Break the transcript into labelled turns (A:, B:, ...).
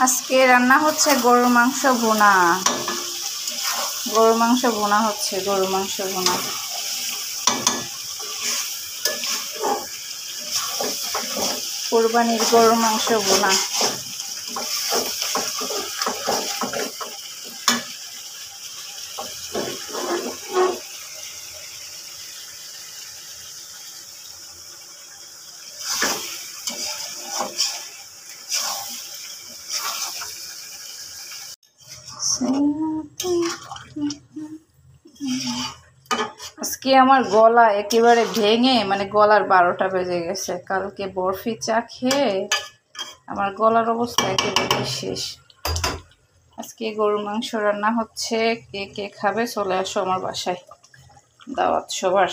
A: আজকে রান্না হচ্ছে গরুর মাংস ভুনা। গরুর মাংস ভুনা হচ্ছে, গরুর মাংস ভুনা। কুরবানির গরুর মাংস ভুনা। আজকে আমার গলা একেবারে ভেঙে মানে গলার 12টা বেজে গেছে। কালকে বরফি চা খেয়ে আমার গলার অবস্থা একেবারে শেষ। আজকে গরুর মাংস রান্না হচ্ছে। কে কে খাবে চলে আসো আমার বাসায়, দাওয়াত সবার।